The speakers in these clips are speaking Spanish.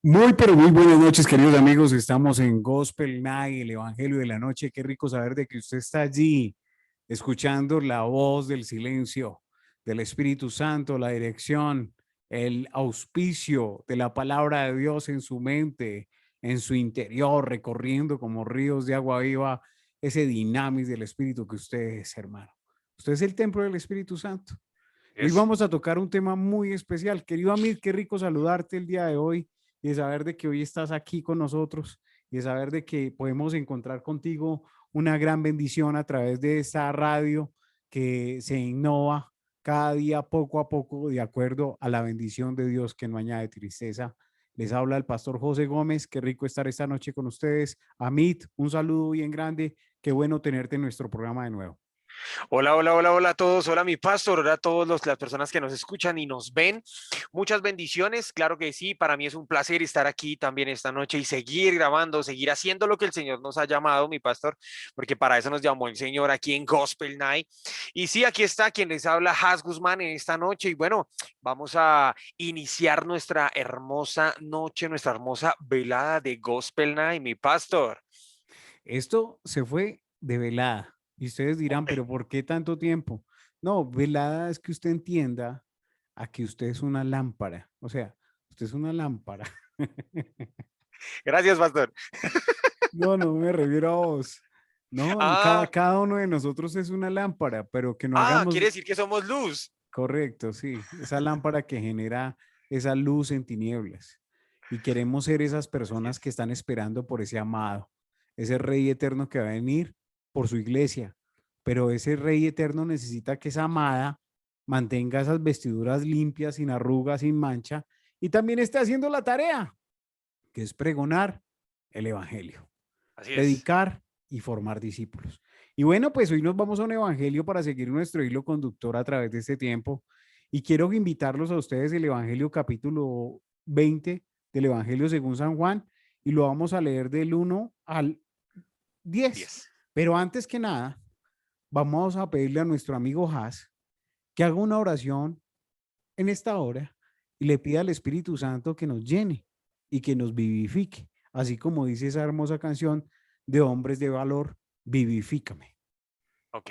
Muy, pero muy buenas noches, queridos amigos. Estamos en Gospel Night, el Evangelio de la Noche. Qué rico saber de que usted está allí, escuchando la voz del silencio, del Espíritu Santo, la dirección, el auspicio de la palabra de Dios en su mente, en su interior, recorriendo como ríos de agua viva ese dinamis del Espíritu que usted es, hermano. Usted es el templo del Espíritu Santo. Y hoy Es. vamos a tocar un tema muy especial. Querido Amir, qué rico saludarte el día de hoy y de saber de que hoy estás aquí con nosotros y de saber de que podemos encontrar contigo una gran bendición a través de esta radio que se innova cada día poco a poco de acuerdo a la bendición de Dios que no añade tristeza. Les habla el pastor José Gómez. Qué rico estar esta noche con ustedes. Amit, un saludo bien grande. Qué bueno tenerte en nuestro programa de nuevo. Hola, hola, hola, hola a todos. Hola, mi pastor. Hola a todas las personas que nos escuchan y nos ven. Muchas bendiciones. Claro que sí. Para mí es un placer estar aquí también esta noche y seguir grabando, seguir haciendo lo que el Señor nos ha llamado, mi pastor, porque para eso nos llamó el Señor aquí en Gospel Night. Y sí, aquí está quien les habla, Has Guzmán, en esta noche. Y bueno, vamos a iniciar nuestra hermosa noche, nuestra hermosa velada de Gospel Night, mi pastor. Esto se fue de velada. Y ustedes dirán, pero ¿por qué tanto tiempo? No, velada es que usted entienda a que usted es una lámpara. O sea, usted es una lámpara. Gracias, pastor. No, no me refiero a vos. No, Ah, cada uno de nosotros es una lámpara, pero que no quiere hagamos decir que somos luz. correcto, sí. Esa lámpara que genera esa luz en tinieblas. Y queremos ser esas Así personas que es. están esperando por ese amado, ese rey eterno que va a venir por su iglesia. Pero ese rey eterno necesita que esa amada mantenga esas vestiduras limpias, sin arrugas, sin mancha, y también esté haciendo la tarea, que es pregonar el evangelio, Así es. predicar y formar discípulos. Y bueno, pues hoy nos vamos a un evangelio para seguir nuestro hilo conductor a través de este tiempo. Y quiero invitarlos a ustedes el Evangelio capítulo 20 del Evangelio según San Juan y lo vamos a leer del 1 al 10. 10. Pero antes que nada, vamos a pedirle a nuestro amigo Has que haga una oración en esta hora y le pida al Espíritu Santo que nos llene y que nos vivifique, así como dice esa hermosa canción de Hombres de Valor, vivifícame. Ok.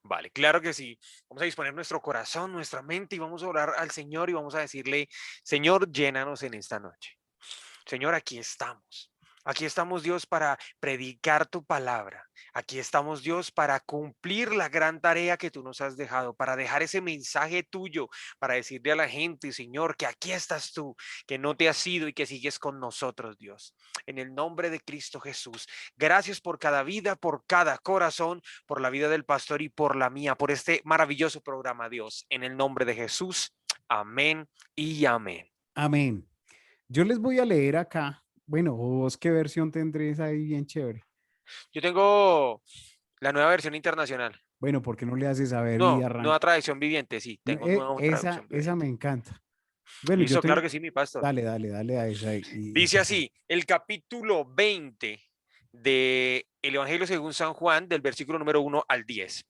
Vale, claro que sí. Vamos a disponer nuestro corazón, nuestra mente y vamos a orar al Señor y vamos a decirle, Señor, llénanos en esta noche. Señor, aquí estamos. Aquí estamos, Dios, para predicar tu palabra. Aquí estamos, Dios, para cumplir la gran tarea que tú nos has dejado, para dejar ese mensaje tuyo, para decirle a la gente, Señor, que aquí estás tú, que no te has ido y que sigues con nosotros, Dios. En el nombre de Cristo Jesús. Gracias por cada vida, por cada corazón, por la vida del pastor y por la mía, por este maravilloso programa, Dios. En el nombre de Jesús. Amén y amén. Amén. Yo les voy a leer acá. Bueno, vos qué versión tendréis ahí bien chévere. Yo tengo la nueva versión internacional. Bueno, ¿por qué no le haces saber y No, nueva arranca? traducción viviente, sí, No, tengo nueva esa, traducción esa me viviente. encanta. Bueno, yo Listo, claro tengo, que sí, mi pastor. dale, dale, dale a esa y Dice empezamos. así, el capítulo 20 de el Evangelio según San Juan, del versículo número 1 al 10.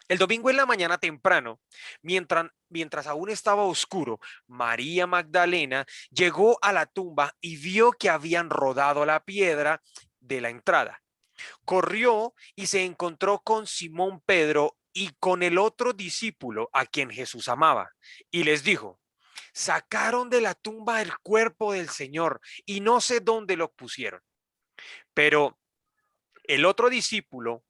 El domingo en la mañana temprano, mientras aún estaba oscuro, María Magdalena llegó a la tumba y vio que habían rodado la piedra de la entrada. Corrió y se encontró con Simón Pedro y con el otro discípulo a quien Jesús amaba. Y les dijo, sacaron de la tumba el cuerpo del Señor y no sé dónde lo pusieron. Pero el otro discípulo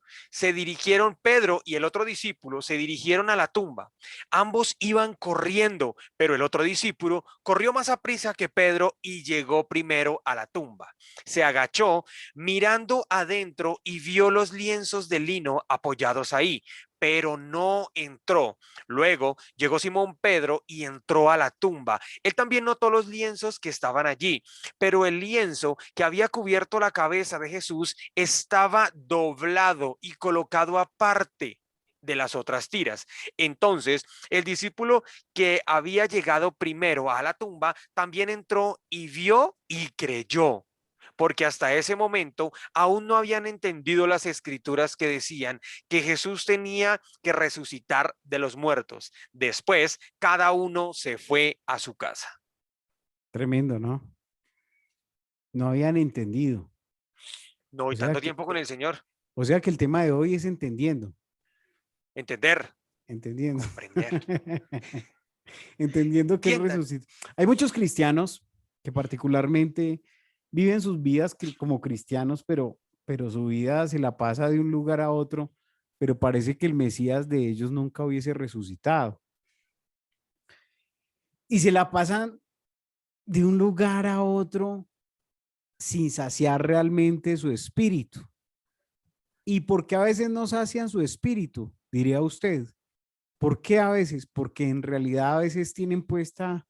Pedro y el otro discípulo se dirigieron a la tumba. Ambos iban corriendo, pero el otro discípulo corrió más a prisa que Pedro y llegó primero a la tumba. Se agachó mirando adentro y vio los lienzos de lino apoyados ahí, pero no entró. Luego llegó Simón Pedro y entró a la tumba. Él también notó los lienzos que estaban allí, pero el lienzo que había cubierto la cabeza de Jesús estaba doblado y colocado aparte de las otras tiras. Entonces, el discípulo que había llegado primero a la tumba también entró y vio y creyó, porque hasta ese momento aún no habían entendido las escrituras que decían que Jesús tenía que resucitar de los muertos. Después, cada uno se fue a su casa. Tremendo, ¿no? no habían entendido. No, O y sea tanto que, tiempo con el Señor. o sea que el tema de hoy es entendiendo, Entender, entendiendo. comprender. Entendiendo que Él Entiendan. resucitó. Hay muchos cristianos que particularmente viven sus vidas como cristianos, pero su vida se la pasa de un lugar a otro, pero parece que el Mesías de ellos nunca hubiese resucitado. Y se la pasan de un lugar a otro sin saciar realmente su espíritu. ¿Y por qué a veces no sacian su espíritu? Diría usted. ¿Por qué a veces? Porque en realidad a veces tienen puesta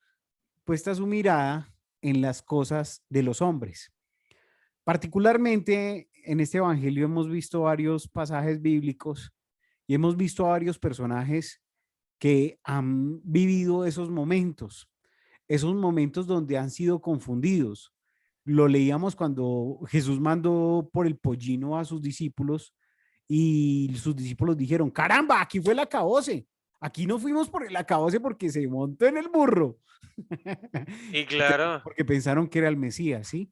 su mirada en las cosas de los hombres. Particularmente en este evangelio hemos visto varios pasajes bíblicos y hemos visto a varios personajes que han vivido esos momentos donde han sido confundidos. Lo leíamos cuando Jesús mandó por el pollino a sus discípulos y sus discípulos dijeron, caramba, aquí fue el acabose. Aquí no fuimos por el acabose porque se montó en el burro. Y porque, claro, porque pensaron que era el Mesías, ¿sí?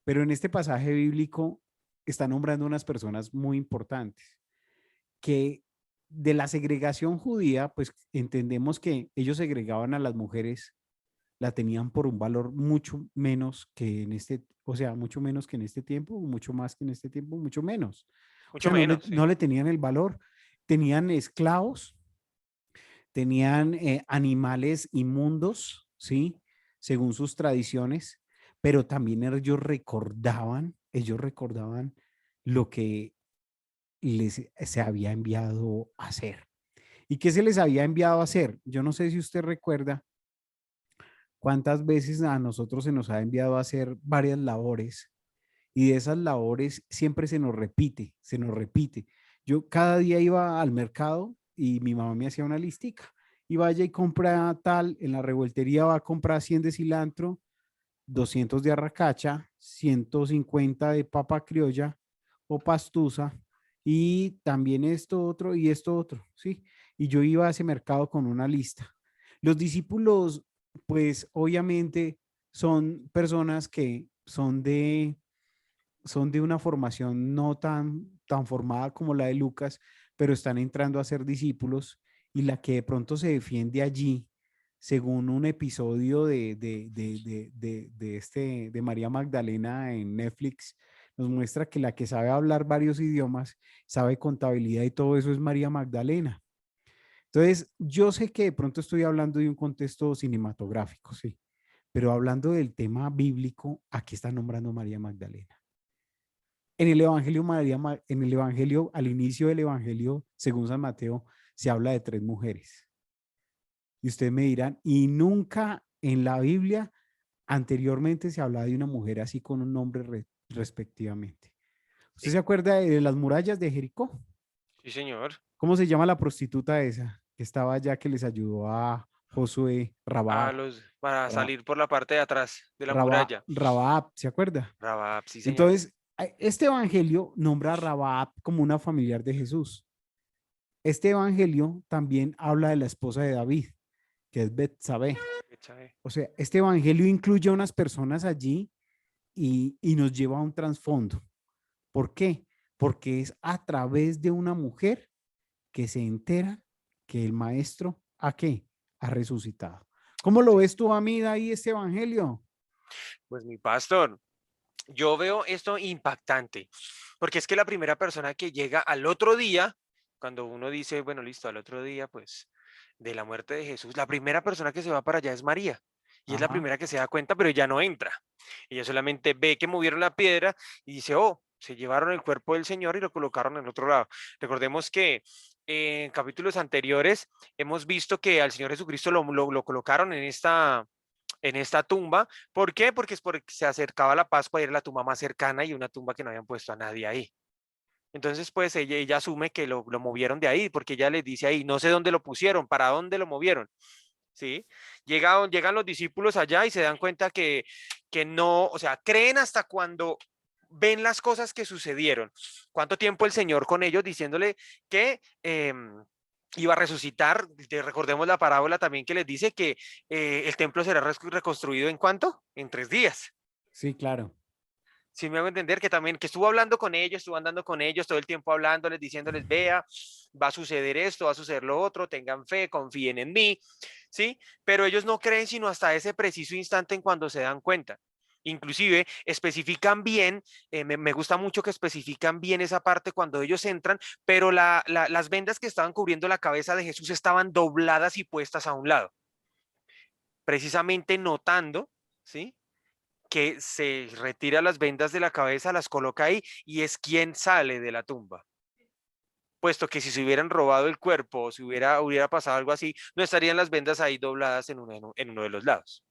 Pero en este pasaje bíblico está nombrando unas personas muy importantes que de la segregación judía, pues entendemos que ellos segregaban a las mujeres, la tenían por un valor mucho menos que en este, o sea, mucho menos que en este tiempo, mucho más que en este tiempo, mucho menos. O mucho sea, no le, menos, sí. no le tenían el valor. Tenían esclavos, tenían animales inmundos, ¿sí? Según sus tradiciones, pero también ellos recordaban lo que se había enviado a hacer. ¿Y qué se les había enviado a hacer? Yo no sé si usted recuerda cuántas veces a nosotros se nos ha enviado a hacer varias labores y de esas labores siempre se nos repite, se nos repite. Yo cada día iba al mercado y mi mamá me hacía una listica y vaya y compra tal, en la revoltería va a comprar 100 de cilantro, 200 de arracacha, 150 de papa criolla o pastusa y también esto otro y esto otro, ¿sí? Y yo iba a ese mercado con una lista. Los discípulos, pues obviamente son personas que son de una formación no tan formada como la de Lucas, pero están entrando a ser discípulos y la que de pronto se defiende allí, según un episodio de María Magdalena en Netflix, nos muestra que la que sabe hablar varios idiomas, sabe contabilidad y todo eso es María Magdalena. Entonces, yo sé que de pronto estoy hablando de un contexto cinematográfico, sí, pero hablando del tema bíblico, aquí está nombrando María Magdalena. En el Evangelio, al inicio del Evangelio, según San Mateo, se habla de tres mujeres. Y ustedes me dirán, y nunca en la Biblia anteriormente se hablaba de una mujer así con un nombre respectivamente. ¿Usted Sí, se acuerda de las murallas de Jericó? sí, señor. ¿Cómo se llama la prostituta esa que estaba allá que les ayudó a Josué A Rabab? los, para Ra- salir por la parte de atrás de la muralla. Rabab, ¿se acuerda? Rabab, sí, señor. Entonces, este evangelio nombra a Rabab como una familiar de Jesús. Este evangelio también habla de la esposa de David, que es Betsabé. Échale. O sea, este evangelio incluye a unas personas allí y nos lleva a un trasfondo. ¿Por qué? Porque es a través de una mujer que se entera que el maestro, ¿a qué? Ha resucitado. ¿Cómo lo Sí. ves tú, amiga, ahí este evangelio? Pues mi pastor, yo veo esto impactante, porque es que la primera persona que llega al otro día, cuando uno dice, bueno, listo, al otro día, pues, de la muerte de Jesús, la primera persona que se va para allá es María. Y es la Ajá. primera que se da cuenta, pero ya no entra. Ella solamente ve que movieron la piedra y dice, oh, se llevaron el cuerpo del Señor y lo colocaron en otro lado. Recordemos que en capítulos anteriores hemos visto que al Señor Jesucristo lo colocaron en esta tumba. ¿Por qué? Porque es porque se acercaba la Pascua y era la tumba más cercana y una tumba que no habían puesto a nadie ahí. Entonces, pues ella asume que lo movieron de ahí, porque ella les dice ahí, no sé dónde lo pusieron, para dónde lo movieron. ¿Sí? Llegan los discípulos allá y se dan cuenta que no, o sea, creen hasta cuando ven las cosas que sucedieron. ¿Cuánto tiempo el Señor con ellos diciéndole que iba a resucitar? Recordemos la parábola también que les dice que el templo será reconstruido en cuánto? En 3 días. Sí, claro. Sí, me hago entender que también, que estuvo hablando con ellos, estuvo andando con ellos todo el tiempo hablándoles, diciéndoles, vea, va a suceder esto, va a suceder lo otro, tengan fe, confíen en mí, ¿sí? Pero ellos no creen sino hasta ese preciso instante en cuando se dan cuenta. Inclusive especifican bien, me gusta mucho que especifican bien esa parte cuando ellos entran, pero las vendas que estaban cubriendo la cabeza de Jesús estaban dobladas y puestas a un lado, precisamente notando, ¿sí? Que se retira las vendas de la cabeza, las coloca ahí y es quien sale de la tumba. Puesto que si se hubieran robado el cuerpo o si hubiera pasado algo así, no estarían las vendas ahí dobladas en uno de los lados.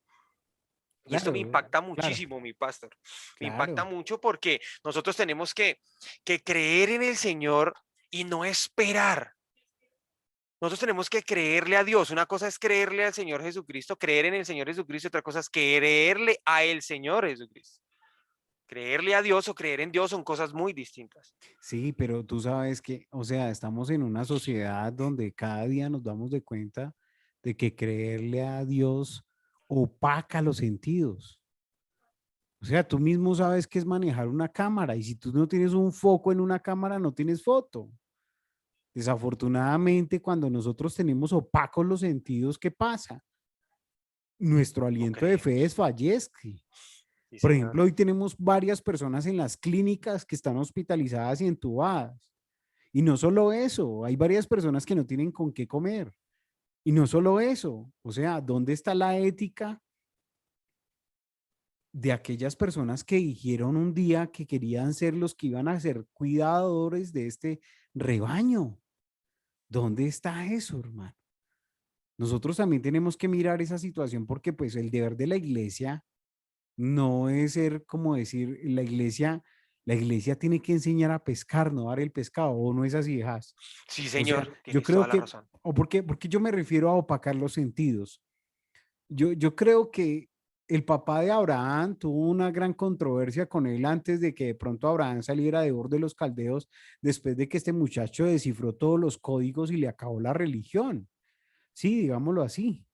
Y esto me Claro, impacta claro, muchísimo, mi pastor. Me impacta claro. mucho porque nosotros tenemos que creer en el Señor y no esperar. Nosotros tenemos que creerle a Dios. Una cosa es creerle al Señor Jesucristo, creer en el Señor Jesucristo, otra cosa es creerle a el Señor Jesucristo. Creerle a Dios o creer en Dios son cosas muy distintas. Sí, pero tú sabes que, o sea, estamos en una sociedad donde cada día nos damos de cuenta de que creerle a Dios opaca los sentidos. O sea, tú mismo sabes que es manejar una cámara y si tú no tienes un foco en una cámara, no tienes foto. Desafortunadamente, cuando nosotros tenemos opacos los sentidos, ¿qué pasa? Nuestro No aliento de fe creemos. desfallece. Sí, Por señor. ejemplo, hoy tenemos varias personas en las clínicas que están hospitalizadas y entubadas. Y no solo eso, hay varias personas que no tienen con qué comer. Y no solo eso, o sea, ¿dónde está la ética de aquellas personas que dijeron un día que querían ser los que iban a ser cuidadores de este rebaño? ¿Dónde está eso, hermano? Nosotros también tenemos que mirar esa situación porque pues el deber de la iglesia no es ser como decir, la iglesia tiene que enseñar a pescar, no dar el pescado, o no es así, hijas. Sí, O sea, señor. yo Tienes toda creo la que, razón. o porque yo me refiero a opacar los sentidos. Yo creo que el papá de Abraham tuvo una gran controversia con él antes de que de pronto Abraham saliera de Ur de los Caldeos, después de que este muchacho descifró todos los códigos y le acabó la religión. Sí, digámoslo así,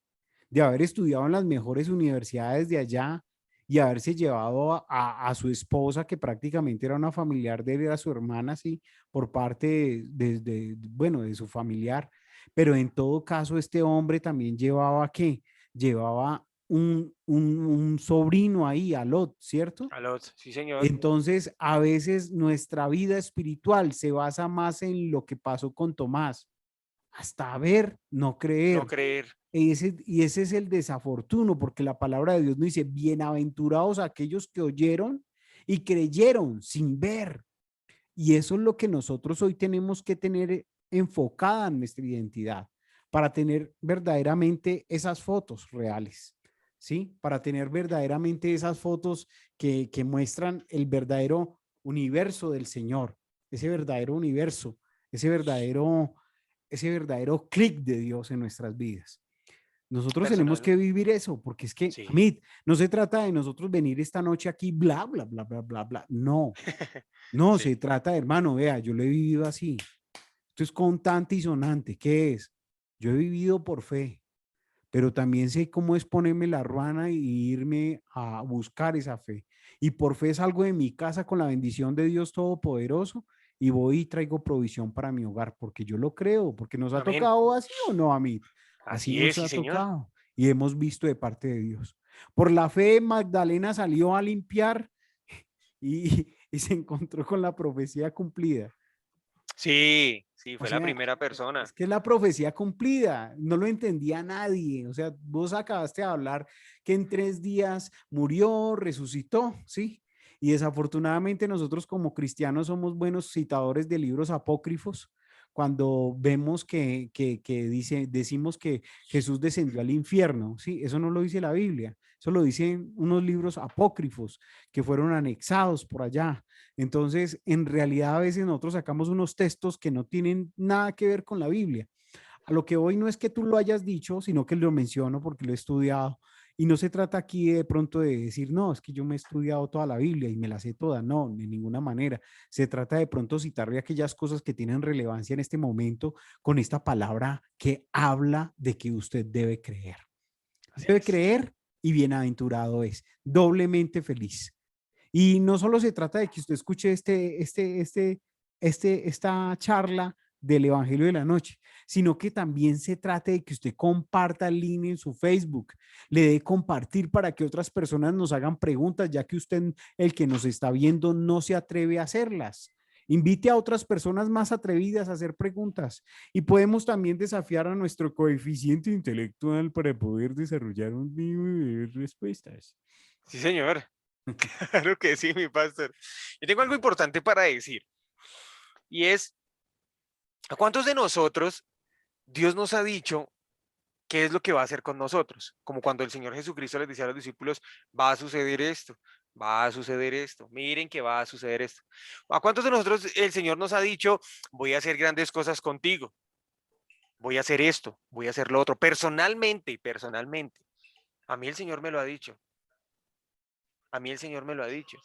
de haber estudiado en las mejores universidades de allá y haberse llevado a su esposa, que prácticamente era una familiar de él, era su hermana, sí, por parte bueno, de su familiar. Pero en todo caso, este hombre también llevaba, ¿qué? Llevaba un sobrino ahí, a Lot, ¿cierto? Sí, señor. Entonces, a veces nuestra vida espiritual se basa más en lo que pasó con Tomás, hasta ver, no No creer. creer. Y ese es el desafortuno, porque la palabra de Dios nos dice, bienaventurados aquellos que oyeron y creyeron sin ver. Y eso es lo que nosotros hoy tenemos que tener enfocada en nuestra identidad, para tener verdaderamente esas fotos reales, ¿sí? Para tener verdaderamente esas fotos que muestran el verdadero universo del Señor, ese verdadero universo, ese verdadero, ese verdadero clic de Dios en nuestras vidas. Nosotros tenemos Personal. que vivir eso, porque es que, Sí. Amit, no se trata de nosotros venir esta noche aquí, bla, bla, bla, bla, bla, bla. No, no, Sí. se trata, hermano, vea, yo lo he vivido así. Esto es contante y sonante. ¿Qué es? Yo he vivido por fe, pero también sé cómo es ponerme la ruana y irme a buscar esa fe. Y por fe salgo de mi casa con la bendición de Dios Todopoderoso y voy y traigo provisión para mi hogar, porque yo lo creo, porque nos ha Amén. tocado así o no, Amit. Así Así es, nos sí, ha señor. tocado y hemos visto de parte de Dios. Por la fe, Magdalena salió a limpiar y se encontró con la profecía cumplida. Sí, sí, O fue la sea, primera es persona. que es la profecía cumplida, no lo entendía nadie. O sea, vos acabaste de hablar que en 3 días murió, resucitó, ¿sí? Y desafortunadamente nosotros como cristianos somos buenos citadores de libros apócrifos cuando vemos que decimos que Jesús descendió al infierno, ¿sí? Eso no lo dice la Biblia, eso lo dicen unos libros apócrifos que fueron anexados por allá. Entonces, en realidad a veces nosotros sacamos unos textos que no tienen nada que ver con la Biblia. A lo que hoy no es que tú lo hayas dicho, sino que lo menciono porque lo he estudiado. Y no se trata aquí de pronto de decir, no, es que yo me he estudiado toda la Biblia y me la sé toda. No, de ninguna manera. Se trata de pronto citarle aquellas cosas que tienen relevancia en este momento con esta palabra que habla de que usted debe creer. Así Debe es. creer y bienaventurado es, doblemente feliz. Y no solo se trata de que usted escuche esta charla del Evangelio de la Noche, sino que también se trate de que usted comparta el link en su Facebook, le dé compartir para que otras personas nos hagan preguntas, ya que usted, el que nos está viendo, no se atreve a hacerlas. Invite a otras personas más atrevidas a hacer preguntas y podemos también desafiar a nuestro coeficiente intelectual para poder desarrollar un nivel de respuestas. Sí, señor. Claro que sí, mi pastor. Yo tengo algo importante para decir y es, ¿a cuántos de nosotros Dios nos ha dicho qué es lo que va a hacer con nosotros? Como cuando el Señor Jesucristo les decía a los discípulos, va a suceder esto, va a suceder esto, miren que va a suceder esto. ¿A cuántos de nosotros el Señor nos ha dicho, voy a hacer grandes cosas contigo? Voy a hacer esto, voy a hacer lo otro, personalmente, personalmente. A mí el Señor me lo ha dicho. A mí el Señor me lo ha dicho.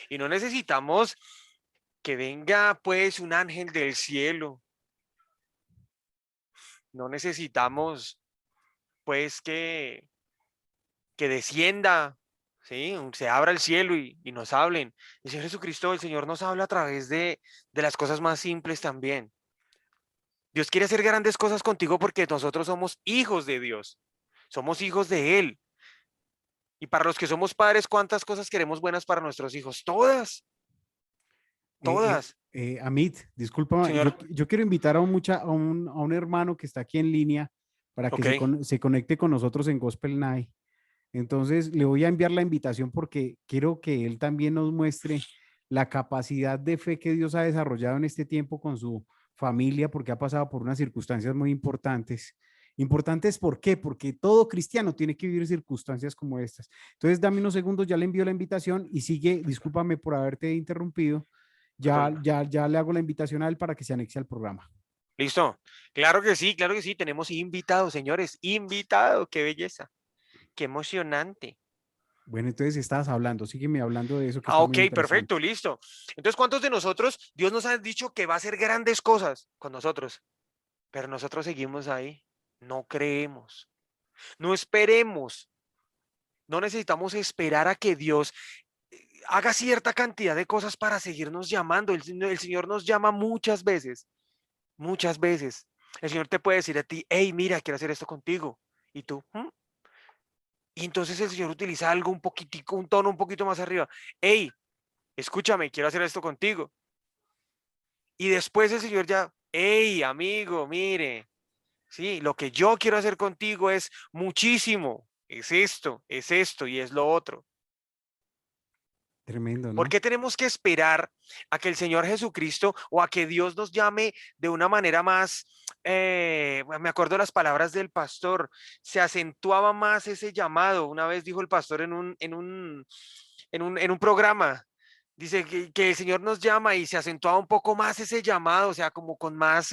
Y no necesitamos que venga pues un ángel del cielo. No necesitamos pues que descienda, ¿sí? Se abra el cielo y nos hablen. El Señor Jesucristo, el Señor nos habla a través de las cosas más simples también. Dios quiere hacer grandes cosas contigo porque nosotros somos hijos de Dios. Somos hijos de Él. Y para los que somos padres, ¿cuántas cosas queremos buenas para nuestros hijos? Todas, todas. Amit, disculpa, Señor, yo quiero invitar a un hermano que está aquí en línea para que ok, se conecte con nosotros en Gospel Night. Entonces, le voy a enviar la invitación porque quiero que él también nos muestre la capacidad de fe que Dios ha desarrollado en este tiempo con su familia, porque ha pasado por unas circunstancias muy importantes. Importantes, ¿por qué? Porque todo cristiano tiene que vivir circunstancias como estas. Entonces, dame unos segundos, ya le envío la invitación y sigue, discúlpame por haberte interrumpido, no hay problema. ya le hago la invitación a él para que se anexe al programa. ¿Listo? Claro que sí, tenemos invitados, señores, invitados, qué belleza, qué emocionante. Bueno, entonces estabas hablando, sígueme hablando de eso que Ah, está ok, muy interesante. perfecto, listo. Entonces, ¿cuántos de nosotros, Dios nos ha dicho que va a hacer grandes cosas con nosotros? Pero nosotros seguimos ahí, no creemos, no esperemos, no necesitamos esperar a que Dios haga cierta cantidad de cosas para seguirnos llamando. El Señor nos llama muchas veces, muchas veces. El Señor te puede decir a ti, hey, mira, quiero hacer esto contigo. Y tú, "¿Mm?". Y entonces el Señor utiliza algo un poquitico, un tono un poquito más arriba. Hey, escúchame, quiero hacer esto contigo. Y después el Señor ya, hey, amigo, mire, sí, lo que yo quiero hacer contigo es muchísimo. Es esto y es lo otro. Tremendo, ¿Por ¿no? qué tenemos que esperar a que el Señor Jesucristo o a que Dios nos llame de una manera más, me acuerdo las palabras del pastor, se acentuaba más ese llamado? Una vez dijo el pastor en un programa, dice que el Señor nos llama y se acentuaba un poco más ese llamado, o sea, como con más,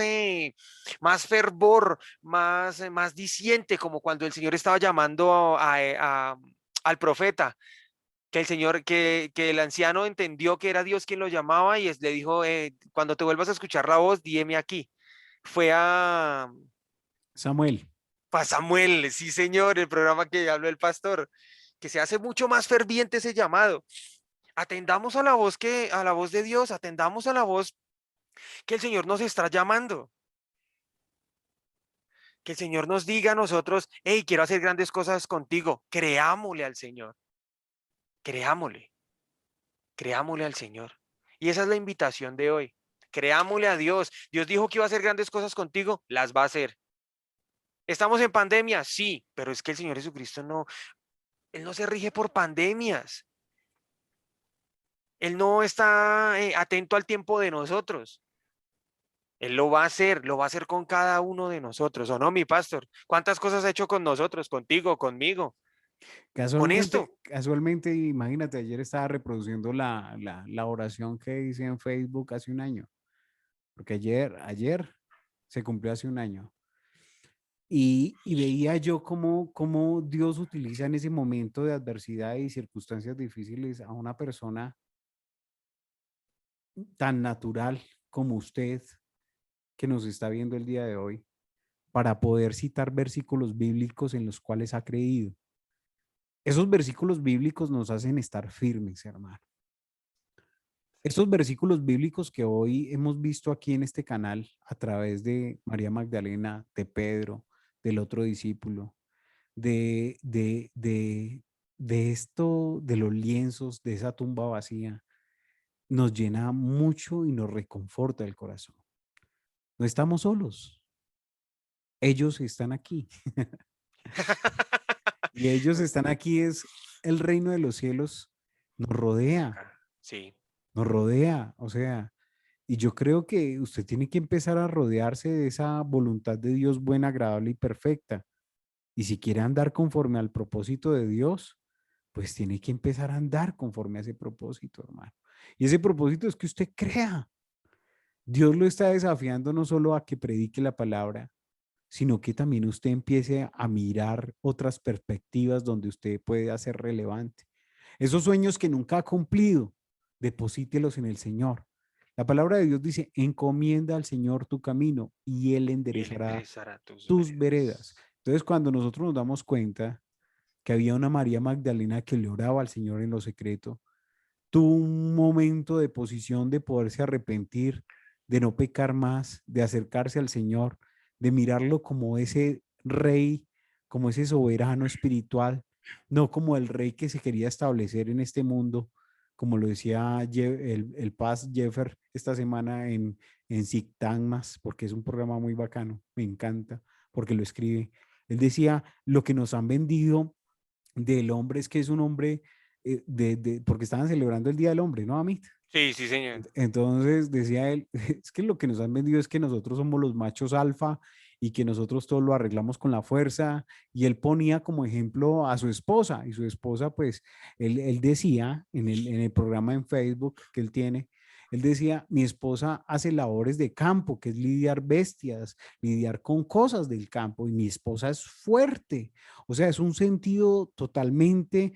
más fervor, más diciente, como cuando el Señor estaba llamando al profeta, que el señor, que el anciano entendió que era Dios quien lo llamaba y le dijo, cuando te vuelvas a escuchar la voz, díeme aquí. Fue Samuel. a Samuel, sí señor, el programa que habló el pastor, que se hace mucho más ferviente ese llamado. Atendamos a la voz a la voz de Dios, atendamos a la voz que el Señor nos está llamando, que el Señor nos diga a nosotros, hey, quiero hacer grandes cosas contigo. Creámosle al Señor, creámosle. Creámosle al Señor. Y esa es la invitación de hoy. Creámosle a Dios. Dios dijo que iba a hacer grandes cosas contigo, las va a hacer. ¿Estamos en pandemia? Sí, pero es que el Señor Jesucristo no, Él no se rige por pandemias. Él no está atento al tiempo de nosotros. Él lo va a hacer con cada uno de nosotros, ¿o no, mi pastor? ¿Cuántas cosas ha hecho con nosotros, contigo, conmigo? Con esto. Casualmente, imagínate, ayer estaba reproduciendo la oración que hice en Facebook hace un año, porque ayer se cumplió hace un año. Y veía yo cómo Dios utiliza en ese momento de adversidad y circunstancias difíciles a una persona tan natural como usted que nos está viendo el día de hoy para poder citar versículos bíblicos en los cuales ha creído. Esos versículos bíblicos nos hacen estar firmes, hermano. Estos versículos bíblicos que hoy hemos visto aquí en este canal a través de María Magdalena, de Pedro, del otro discípulo, de, de, de, de esto, de los lienzos, de esa tumba vacía, nos llena mucho y nos reconforta el corazón. No estamos solos, ellos están aquí. Y ellos están aquí, es el reino de los cielos, Acá, sí, nos rodea, o sea, y yo creo que usted tiene que empezar a rodearse de esa voluntad de Dios buena, agradable y perfecta. Y si quiere andar conforme al propósito de Dios, pues tiene que empezar a andar conforme a ese propósito, hermano. Y ese propósito es que usted crea. Dios lo está desafiando no solo a que predique la palabra, sino que también usted empiece a mirar otras perspectivas donde usted puede hacer relevante. Esos sueños que nunca ha cumplido, deposítelos en el Señor. La palabra de Dios dice, encomienda al Señor tu camino y Él y Él enderezará enderezará tus tus veredas. veredas. Entonces, cuando nosotros nos damos cuenta que había una María Magdalena que le oraba al Señor en lo secreto, tuvo un momento de posición de poderse arrepentir, de no pecar más, de acercarse al Señor, de mirarlo como ese rey, como ese soberano espiritual, no como el rey que se quería establecer en este mundo, como lo decía el Paz Jeffer esta semana en Sictagmas, porque es un programa muy bacano, me encanta, porque lo escribe. Él decía, lo que nos han vendido del hombre es que es un hombre, porque estaban celebrando el Día del Hombre, ¿no, Amit? Sí, sí, señor. Entonces decía él, es que lo que nos han vendido es que nosotros somos los machos alfa y que nosotros todo lo arreglamos con la fuerza. Y él ponía como ejemplo a su esposa y su esposa, pues, él decía en el programa en Facebook que él tiene, él decía, mi esposa hace labores de campo, que es lidiar bestias, lidiar con cosas del campo, y mi esposa es fuerte. O sea, es un sentido totalmente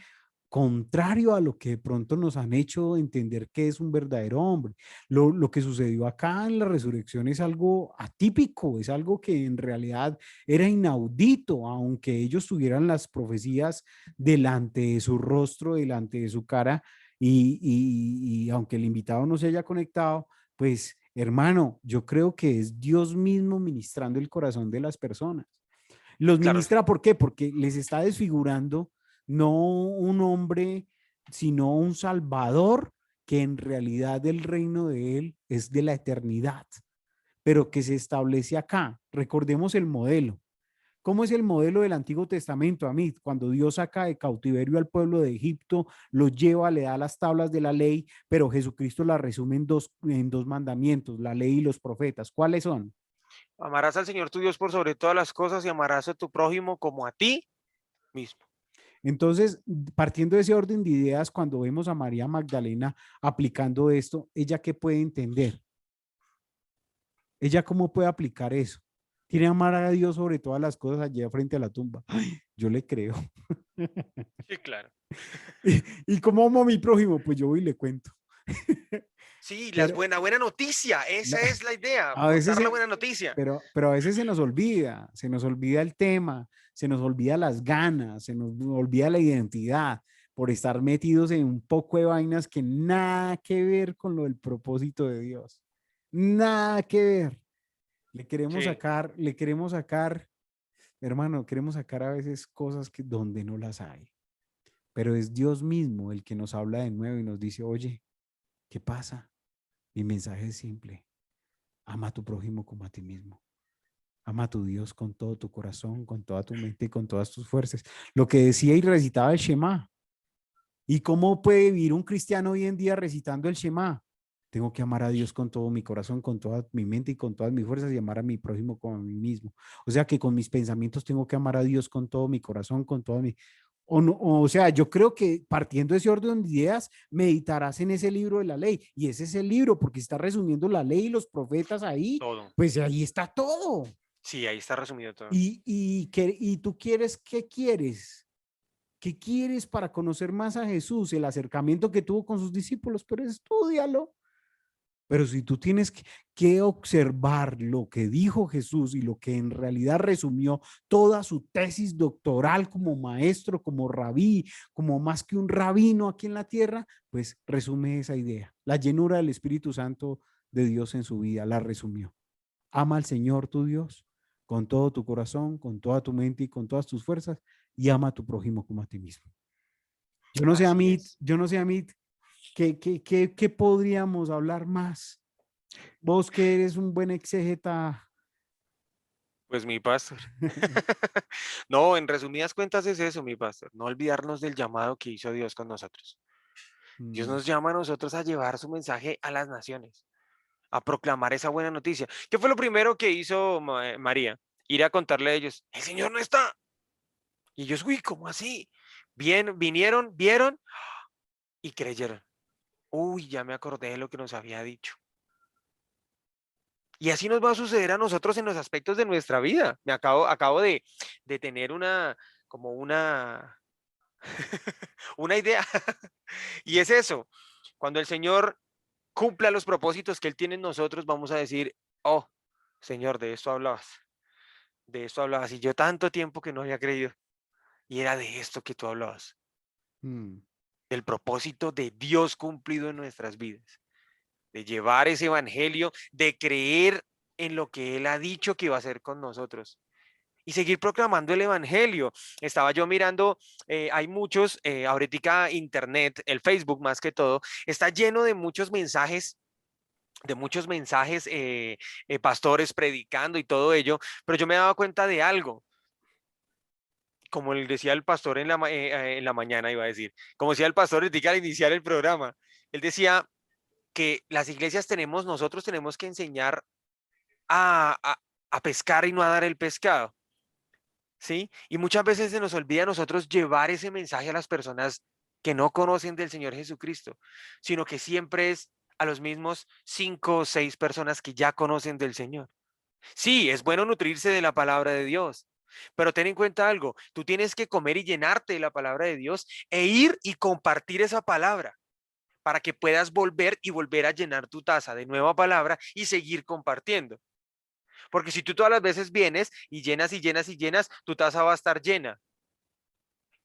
contrario a lo que de pronto nos han hecho entender que es un verdadero hombre. Lo que sucedió acá en la resurrección es algo atípico, es algo que en realidad era inaudito, aunque ellos tuvieran las profecías delante de su rostro, delante de su cara, y aunque el invitado no se haya conectado, pues hermano, yo creo que es Dios mismo ministrando el corazón de las personas. Los Claro, ministra, ¿por qué? Porque les está desfigurando no un hombre, sino un salvador que en realidad el reino de él es de la eternidad, pero que se establece acá. Recordemos el modelo. ¿Cómo es el modelo del Antiguo Testamento, Amit? Cuando Dios saca de cautiverio al pueblo de Egipto, lo lleva, le da las tablas de la ley, pero Jesucristo la resume en dos mandamientos, la ley y los profetas. ¿Cuáles son? amarás al Señor tu Dios por sobre todas las cosas y amarás a tu prójimo como a ti mismo. Entonces, partiendo de ese orden de ideas, cuando vemos a María Magdalena aplicando esto, ¿ella qué puede entender? ¿Ella cómo puede aplicar eso? Tiene amar a Dios sobre todas las cosas allá frente a la tumba. Ay, yo le creo. Sí, claro. ¿Y cómo amo a mi prójimo? Pues yo voy y le cuento. Sí, la Claro, buena noticia, esa es la idea, a veces, contar la buena noticia. pero a veces se nos olvida el tema, se nos olvida las ganas, se nos olvida la identidad por estar metidos en un poco de vainas que nada que ver con lo del propósito de Dios. Nada que ver. Sí, Le queremos sacar, hermano, queremos sacar a veces cosas que donde no las hay. Pero es Dios mismo el que nos habla de nuevo y nos dice, oye, ¿qué pasa? Mi mensaje es simple. Ama a tu prójimo como a ti mismo. Ama a tu Dios con todo tu corazón, con toda tu mente y con todas tus fuerzas. Lo que decía y recitaba el Shema. ¿Y cómo puede vivir un cristiano hoy en día recitando el Shema? Tengo que amar a Dios con todo mi corazón, con toda mi mente y con todas mis fuerzas y amar a mi prójimo como a mí mismo. O sea que con mis pensamientos tengo que amar a Dios con todo mi corazón, con todo mi... O, no, o sea, yo creo que partiendo de ese orden de ideas, meditarás en ese libro de la ley. Y ese es el libro, porque está resumiendo la ley y los profetas ahí, todo. pues ahí está todo. Sí, ahí está resumido todo. Y tú quieres, ¿qué quieres? ¿Qué quieres para conocer más a Jesús? El acercamiento que tuvo con sus discípulos, pero estúdialo. Pero si tú tienes que observar lo que dijo Jesús y lo que en realidad resumió toda su tesis doctoral como maestro, como rabí, como más que un rabino aquí en la tierra, pues resume esa idea. La llenura del Espíritu Santo de Dios en su vida la resumió. Ama al Señor tu Dios con todo tu corazón, con toda tu mente y con todas tus fuerzas, y ama a tu prójimo como a ti mismo. Yo no sé, Así Amit, es. yo no sé, Amit, ¿qué podríamos hablar más? Vos que eres un buen exégeta. Pues mi pastor. No, en resumidas cuentas es eso, mi pastor. No olvidarnos del llamado que hizo Dios con nosotros. Dios Mm, nos llama a nosotros a llevar su mensaje a las naciones, a proclamar esa buena noticia. ¿Qué fue lo primero que hizo María? Ir a contarle a ellos, el Señor no está. Y ellos, uy, ¿cómo así? Bien, vinieron, vieron y creyeron. Uy, ya me acordé de lo que nos había dicho. Y así nos va a suceder a nosotros en los aspectos de nuestra vida. Acabo de tener como una idea. Y es eso. Cuando el Señor cumpla los propósitos que Él tiene en nosotros, vamos a decir, oh, Señor, de esto hablabas. De esto hablabas. Y yo tanto tiempo que no había creído. Y era de esto que tú hablabas. mm, Del propósito de Dios cumplido en nuestras vidas. De llevar ese evangelio, de creer en lo que Él ha dicho que va a hacer con nosotros y seguir proclamando el evangelio. Estaba yo mirando, hay muchos, ahorita internet, el Facebook más que todo, está lleno de muchos mensajes, pastores predicando y todo ello, pero yo me daba cuenta de algo. Como le decía el pastor en la mañana, iba a decir, como decía el pastor ahorita al iniciar el programa, él decía que las iglesias nosotros tenemos que enseñar a pescar y no a dar el pescado, ¿sí? Y muchas veces se nos olvida a nosotros llevar ese mensaje a las personas que no conocen del Señor Jesucristo, sino que siempre es a los mismos 5 o 6 personas que ya conocen del Señor. Sí, es bueno nutrirse de la palabra de Dios, pero ten en cuenta algo, tú tienes que comer y llenarte de la palabra de Dios e ir y compartir esa palabra para que puedas volver a llenar tu taza de nueva palabra y seguir compartiendo. Porque si tú todas las veces vienes y llenas y llenas y llenas, tu taza va a estar llena.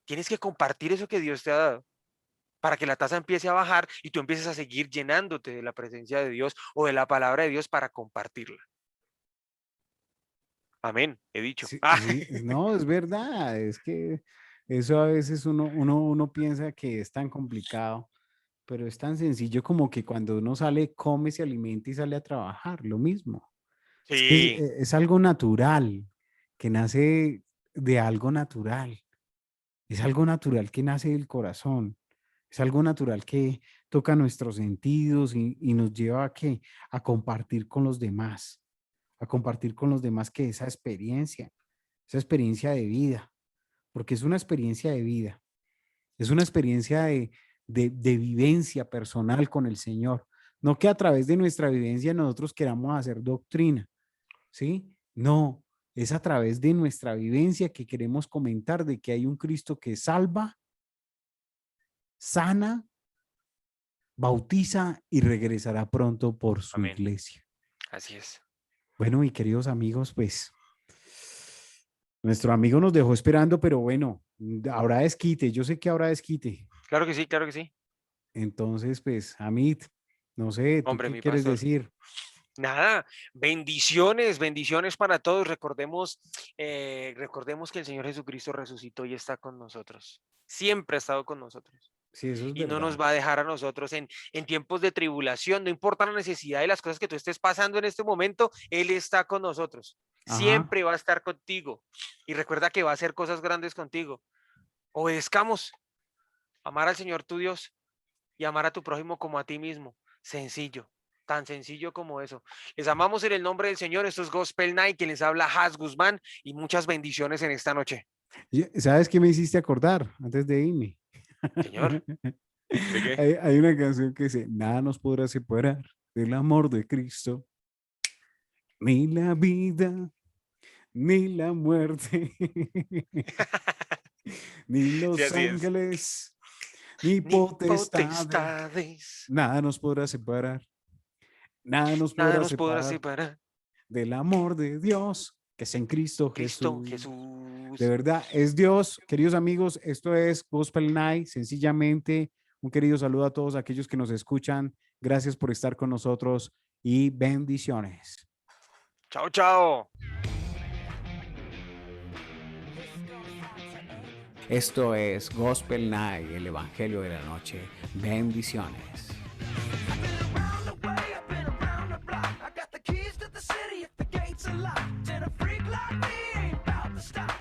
Tienes que compartir eso que Dios te ha dado para que la taza empiece a bajar y tú empieces a seguir llenándote de la presencia de Dios o de la palabra de Dios para compartirla. Amén, he dicho. sí, sí, no, es verdad, es que eso a veces uno piensa que es tan complicado, pero es tan sencillo como que cuando uno sale, come, se alimenta y sale a trabajar, lo mismo. Es que Sí, es algo natural, que nace de algo natural. Es algo natural que nace del corazón. Es algo natural que toca nuestros sentidos y nos lleva a qué? A compartir con los demás, a compartir con los demás que esa experiencia de vida, porque es una experiencia de vida, es una experiencia de vivencia personal con el Señor. No que a través de nuestra vivencia nosotros queramos hacer doctrina, ¿sí? No, es a través de nuestra vivencia que queremos comentar de que hay un Cristo que salva, sana, bautiza y regresará pronto por su amén. iglesia. Así es. Bueno, y queridos amigos, pues nuestro amigo nos dejó esperando, pero bueno, habrá desquite. Yo sé que habrá desquite. Claro que sí, claro que sí. Entonces, pues, Amit, no sé, ¿tú Hombre, qué mi quieres pastor. decir? Nada, bendiciones, bendiciones para todos. Recordemos que el Señor Jesucristo resucitó y está con nosotros. Siempre ha estado con nosotros. Sí, eso es Y no nos verdad. va a dejar a nosotros en tiempos de tribulación, no importa la necesidad de las cosas que tú estés pasando en este momento, Él está con nosotros. Ajá. Siempre va a estar contigo. Y recuerda que va a hacer cosas grandes contigo. Obedezcamos, amar al Señor tu Dios y amar a tu prójimo como a ti mismo. Sencillo, tan sencillo como eso. Les amamos en el nombre del Señor. Esto es Gospel Night, que les habla Has Guzmán y muchas bendiciones en esta noche. ¿Sabes qué me hiciste acordar antes de irme? Señor, ¿de qué? Hay una canción que dice, nada nos podrá separar del amor de Cristo, ni la vida, ni la muerte, ni Sí, los así es. ángeles, ni Ni potestades, potestades. nada nos podrá separar. Nada nos Nada podrá nos podrá separar separar. del amor de Dios que es en Cristo Cristo Jesús. Jesús. De verdad, es Dios. Queridos amigos, esto es Gospel Night. Sencillamente, un querido saludo a todos aquellos que nos escuchan. Gracias por estar con nosotros y bendiciones. Chao, chao. Esto es Gospel Night, el Evangelio de la Noche. Bendiciones. Around the way, I've been around the block. I got the keys to the city if the gates are locked. And a freak like me ain't about to stop.